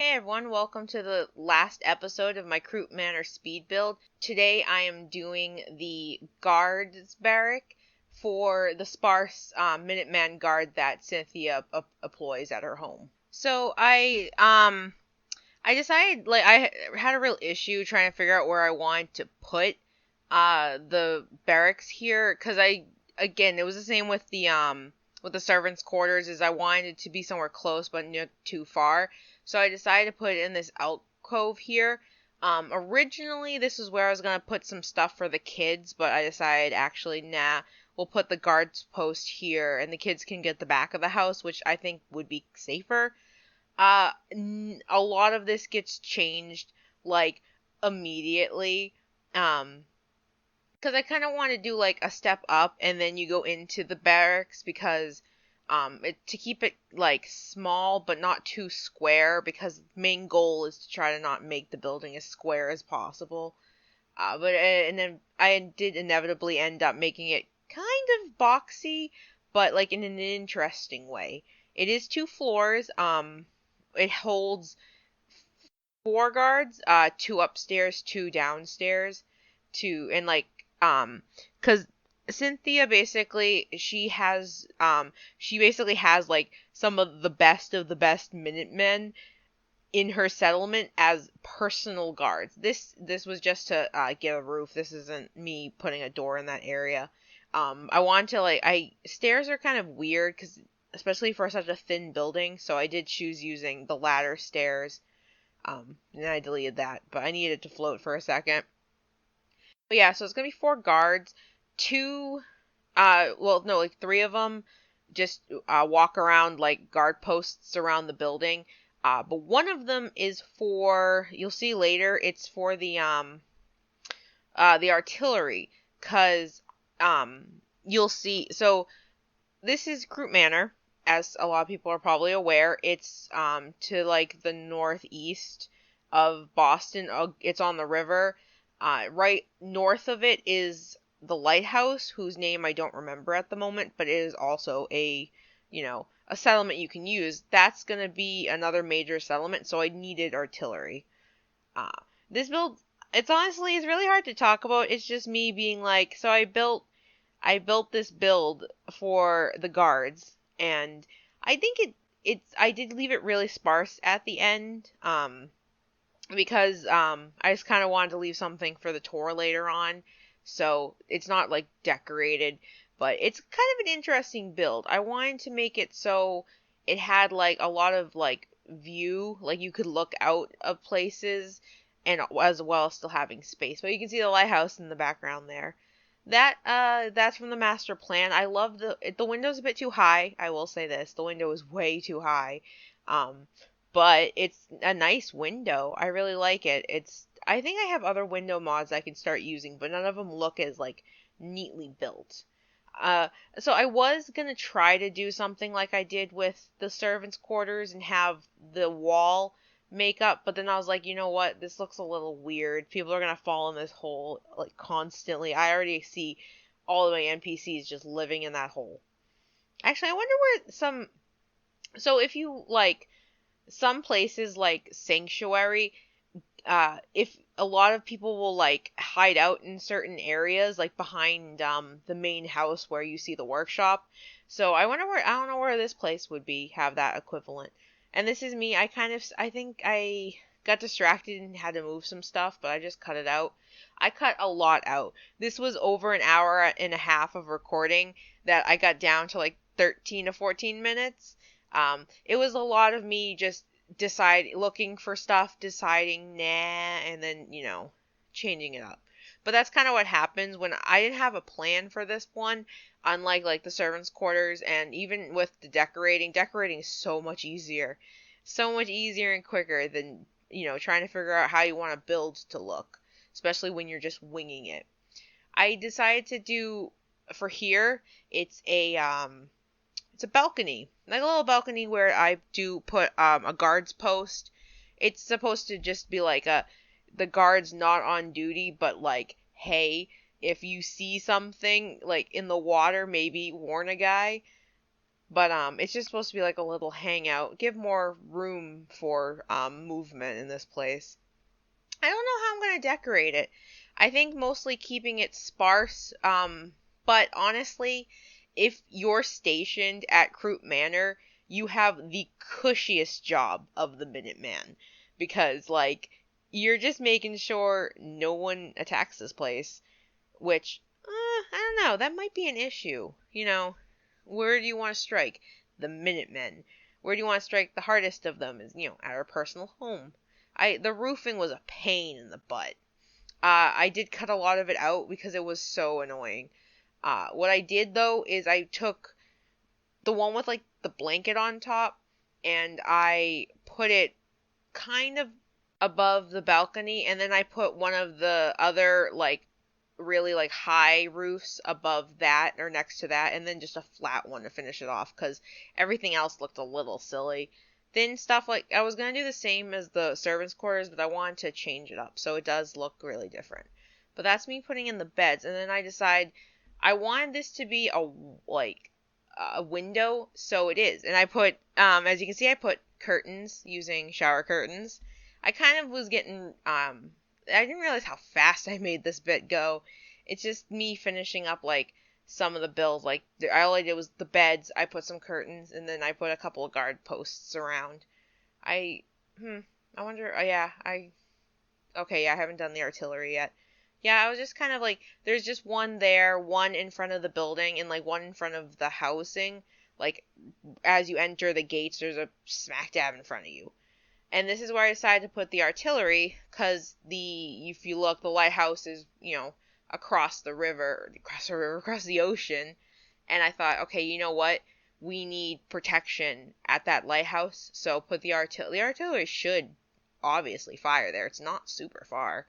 Hey everyone, welcome to the last episode of my Croup Manor Speed Build. Today I am doing the guards barrack for the sparse Minuteman guard that Cynthia employs at her home. So I decided, I had a real issue trying to figure out where I wanted to put the barracks here, because again, it was the same with the servants' quarters, is I wanted it to be somewhere close but not too far. So I decided to put it in this alcove here. Originally this was where I was gonna put some stuff for the kids, but I decided actually, nah, we'll put the guards post here and the kids can get the back of the house, which I think would be safer. A lot of this gets changed like immediately. Because I kind of want to do like a step up and then you go into the barracks, because to keep it like small but not too square, because the main goal is to try to not make the building as square as possible. And then I did inevitably end up making it kind of boxy, but like in an interesting way. It is 2 floors. It holds 4 guards, 2 upstairs, 2 downstairs, and like, cause Cynthia basically, she basically has like some of the best Minutemen in her settlement as personal guards. This was just to get a roof. This isn't me putting a door in that area. I want to stairs are kind of weird, because especially for such a thin building, so I did choose using the ladder stairs. And I deleted that, but I needed it to float for a second. But yeah, so it's gonna be 4 guards. Two, well, no, like 3 of them just walk around like guard posts around the building. But one of them is for, you'll see later, it's for the artillery, cause you'll see. So this is Croup Manor, as a lot of people are probably aware. It's to like the northeast of Boston. It's on the river. Right north of it is the lighthouse, whose name I don't remember at the moment, but it is also a settlement you can use. That's gonna be another major settlement, so I needed artillery. Uh, this build, it's really hard to talk about. It's just me being like, so I built this build for the guards, and I think I did leave it really sparse at the end, because I just kind of wanted to leave something for the tour later on, so it's not like decorated, but it's kind of an interesting build. I wanted to make it so it had like a lot of like view, like you could look out of places, and as well as still having space. But you can see the lighthouse in the background there. That's from the master plan. I love the window's a bit too high. I will say this. The window is way too high. Um, but it's a nice window. I really like it. I think I have other window mods I can start using, but none of them look as like neatly built. Uh, so I was gonna try to do something like I did with the servants' quarters and have the wall makeup, but then I was like, you know what? This looks a little weird. People are gonna fall in this hole like constantly. I already see all of my NPCs just living in that hole. Actually, I wonder where so if you like some places like Sanctuary, if a lot of people will like hide out in certain areas, like behind the main house where you see the workshop. So I don't know where this place would have that equivalent. And this is me. I think I got distracted and had to move some stuff, but I just cut it out. I cut a lot out. This was over an hour and a half of recording that I got down to like 13 to 14 minutes. It was a lot of me just looking for stuff, deciding nah, and then changing it up. But that's kind of what happens when I didn't have a plan for this one. Unlike like the servants' quarters, and even with the decorating is so much easier and quicker than trying to figure out how you want a build to look, especially when you're just winging it. I decided to do for here. It's a balcony, like a little balcony where I do put a guard's post. It's supposed to just be like the guard's not on duty, but like, hey, if you see something like in the water, maybe warn a guy. But it's just supposed to be like a little hangout, give more room for movement in this place. I don't know how I'm going to decorate it. I think mostly keeping it sparse. But honestly, if you're stationed at Croup Manor, you have the cushiest job of the Minuteman. Because, like, you're just making sure no one attacks this place. Which, I don't know, that might be an issue. Where do you want to strike? The Minutemen. Where do you want to strike the hardest of them? Is, at our personal home. The roofing was a pain in the butt. I did cut a lot of it out because it was so annoying. What I did though is I took the one with like the blanket on top and I put it kind of above the balcony, and then I put one of the other like really like high roofs above that or next to that, and then just a flat one to finish it off because everything else looked a little silly. Then stuff like I was gonna do the same as the servants' quarters, but I wanted to change it up so it does look really different. But that's me putting in the beds, and then I decide I wanted this to be a window, so it is. And I put as you can see, I put curtains using shower curtains. I kind of was getting I didn't realize how fast I made this bit go. It's just me finishing up like some of the builds. Like all I did was the beds. I put some curtains, and then I put a couple of guard posts around. I I wonder. Oh yeah, okay. Yeah, I haven't done the artillery yet. Yeah, I was just kind of like, there's just one there, one in front of the building, and like one in front of the housing. Like as you enter the gates, there's a smack dab in front of you. And this is where I decided to put the artillery, because if you look, the lighthouse is, across the ocean. And I thought, okay, you know what? We need protection at that lighthouse, so put the artillery. The artillery should obviously fire there. It's not super far.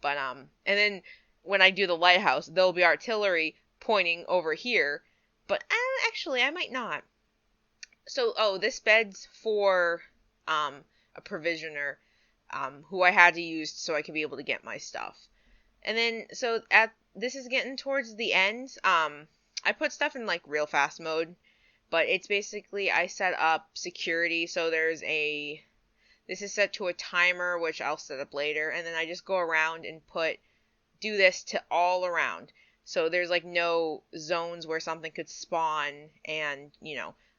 But, and then when I do the lighthouse, there'll be artillery pointing over here. But, actually, I might not. So, this bed's for, a provisioner who I had to use so I could be able to get my stuff. And then so this is getting towards the end. I put stuff in like real fast mode, but it's basically I set up security, so this is set to a timer which I'll set up later, and then I just go around and do this to all around. So there's like no zones where something could spawn and,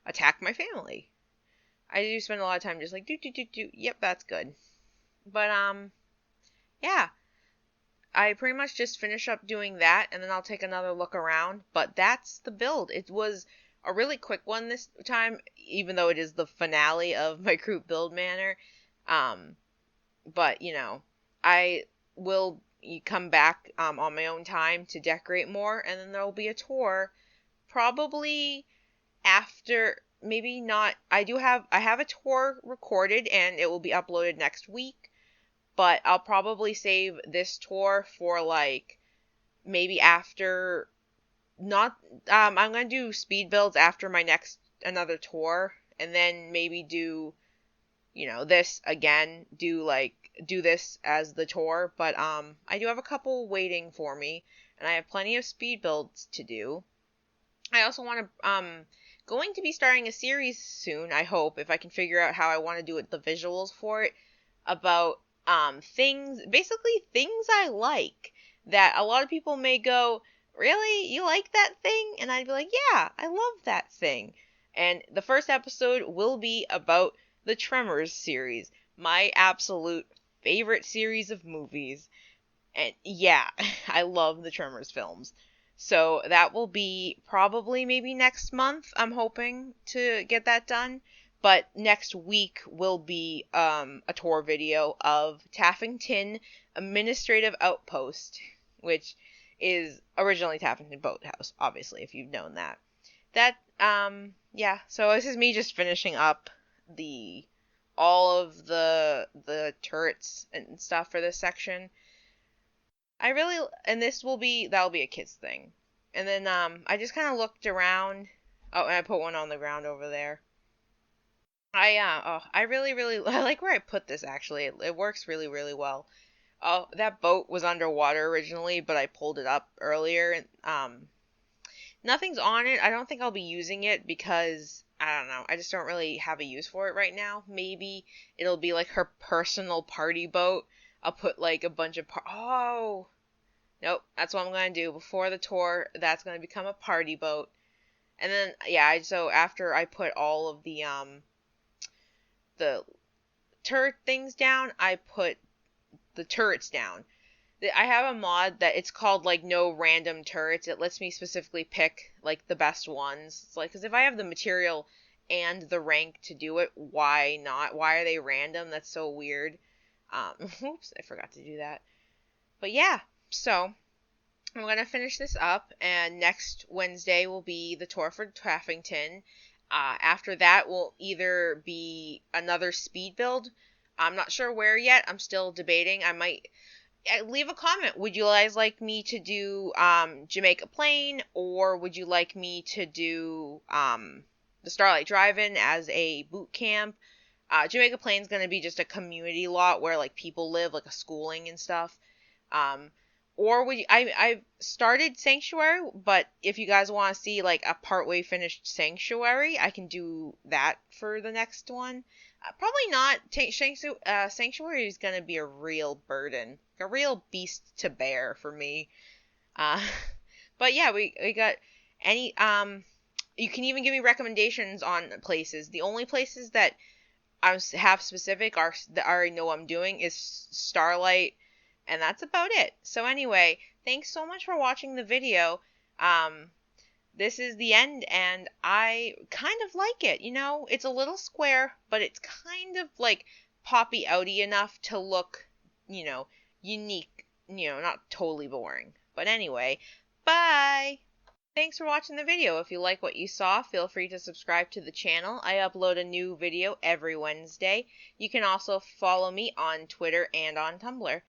attack my family. I do spend a lot of time just like do. Yep, that's good. But yeah. I pretty much just finish up doing that, and then I'll take another look around. But that's the build. It was a really quick one this time, even though it is the finale of my Croup Build Manor. But I will come back on my own time to decorate more, and then there will be a tour, probably after. Maybe not. I have a tour recorded and it will be uploaded next week, but I'll probably save this tour for like maybe after not I'm going to do speed builds after my next another tour, and then maybe do this again, do this as the tour, but I do have a couple waiting for me and I have plenty of speed builds to do. I also want to going to be starting a series soon, I hope, if I can figure out how I want to do it, the visuals for it, about things I like that a lot of people may go, really? You like that thing? And I'd be like, yeah, I love that thing. And the first episode will be about the Tremors series, my absolute favorite series of movies. And yeah, I love the Tremors films. So that will be probably maybe next month. I'm hoping to get that done. But next week will be a tour video of Taffington Administrative Outpost, which is originally Taffington Boathouse, obviously, if you've known that. Yeah, so this is me just finishing up all of the turrets and stuff for this section. And that'll be a kids thing. And then, I just kind of looked around. Oh, and I put one on the ground over there. I really, really, I like where I put this, actually. It works really, really well. Oh, that boat was underwater originally, but I pulled it up earlier. Nothing's on it. I don't think I'll be using it because I don't know. I just don't really have a use for it right now. Maybe it'll be like her personal party boat. I'll put like a bunch of oh, nope, that's what I'm going to do before the tour. That's going to become a party boat. And then yeah, so after I put all of the turret things down, I put the turrets down. I have a mod that it's called like no random turrets. It lets me specifically pick like the best ones. It's like, because if I have the material and the rank to do it, why not? Why are they random? That's so weird. Oops, I forgot to do that. But yeah, so I'm gonna finish this up, and next Wednesday will be the tour for Traffington. After that will either be another speed build. I'm not sure where yet. I'm still debating. I might leave a comment. Would you guys like me to do Jamaica Plain, or would you like me to do the Starlight Drive-In as a boot camp? Jamaica Plain's going to be just a community lot where like people live, like a schooling and stuff. Um, or I started Sanctuary, but if you guys want to see like a partway finished Sanctuary, I can do that for the next one. Probably not. Sanctuary is gonna be a real burden, a real beast to bear for me. Uh, but yeah, we got any You can even give me recommendations on places. The only places that I have specific are that I already know what I'm doing is Starlight, and that's about it. So anyway, thanks so much for watching the video. This is the end, and I kind of like it. It's a little square, but it's kind of like poppy outy enough to look, unique, not totally boring. But anyway, bye! Thanks for watching the video. If you like what you saw, feel free to subscribe to the channel. I upload a new video every Wednesday. You can also follow me on Twitter and on Tumblr.